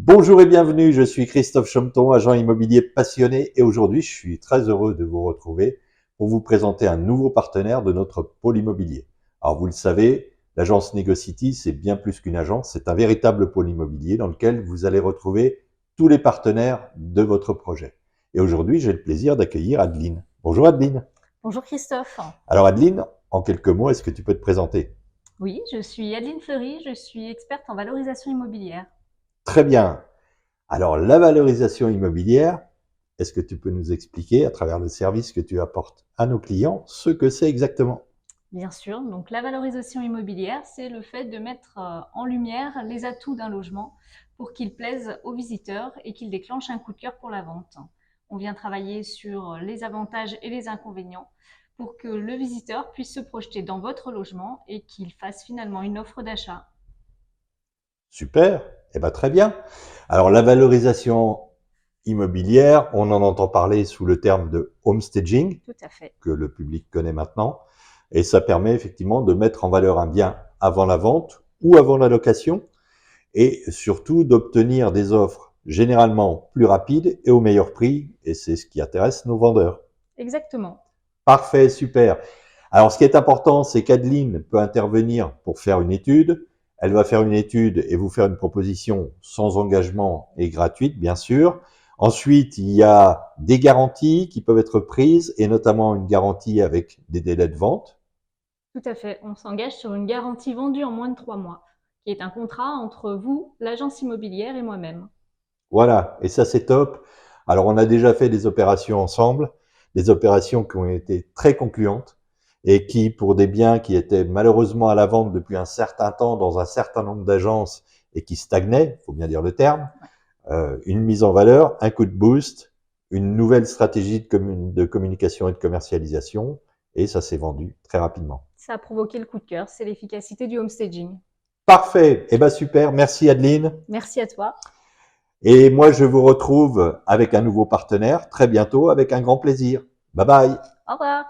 Bonjour et bienvenue, je suis Christophe Chometon, agent immobilier passionné et aujourd'hui je suis très heureux de vous retrouver pour vous présenter un nouveau partenaire de notre pôle immobilier. Alors vous le savez, l'agence Negocity c'est bien plus qu'une agence, c'est un véritable pôle immobilier dans lequel vous allez retrouver tous les partenaires de votre projet. Et aujourd'hui j'ai le plaisir d'accueillir Adeline. Bonjour Adeline. Bonjour Christophe. Alors Adeline, en quelques mots, est-ce que tu peux te présenter? Oui, je suis Adeline Fleury, je suis experte en valorisation immobilière. Très bien. Alors, la valorisation immobilière, est-ce que tu peux nous expliquer, à travers le service que tu apportes à nos clients, ce que c'est exactement? Bien sûr, donc la valorisation immobilière, c'est le fait de mettre en lumière les atouts d'un logement pour qu'il plaise aux visiteurs et qu'il déclenche un coup de cœur pour la vente. On vient travailler sur les avantages et les inconvénients pour que le visiteur puisse se projeter dans votre logement et qu'il fasse finalement une offre d'achat. Super, eh bien très bien. Alors, la valorisation immobilière, on en entend parler sous le terme de homestaging, Tout à fait. que le public connaît maintenant, et ça permet effectivement de mettre en valeur un bien avant la vente ou avant la location, et surtout d'obtenir des offres généralement plus rapides et au meilleur prix, et c'est ce qui intéresse nos vendeurs. Exactement. Parfait, super. Alors, ce qui est important, c'est qu'Adeline peut intervenir pour faire une étude. Elle va faire une étude et vous faire une proposition sans engagement et gratuite, bien sûr. Ensuite, il y a des garanties qui peuvent être prises et notamment une garantie avec des délais de vente. Tout à fait. On s'engage sur une garantie vendue en moins de 3 mois, qui est un contrat entre vous, l'agence immobilière et moi-même. Voilà, et ça c'est top. Alors on a déjà fait des opérations ensemble, des opérations qui ont été très concluantes et qui, pour des biens qui étaient malheureusement à la vente depuis un certain temps dans un certain nombre d'agences et qui stagnaient, il faut bien dire le terme, Ouais. une mise en valeur, un coup de boost, une nouvelle stratégie de communication et de commercialisation, et ça s'est vendu très rapidement. Ça a provoqué le coup de cœur, c'est l'efficacité du homestaging. Parfait, eh ben super, merci Adeline. Merci à toi. Et moi, je vous retrouve avec un nouveau partenaire très bientôt avec un grand plaisir. Bye bye. Au revoir.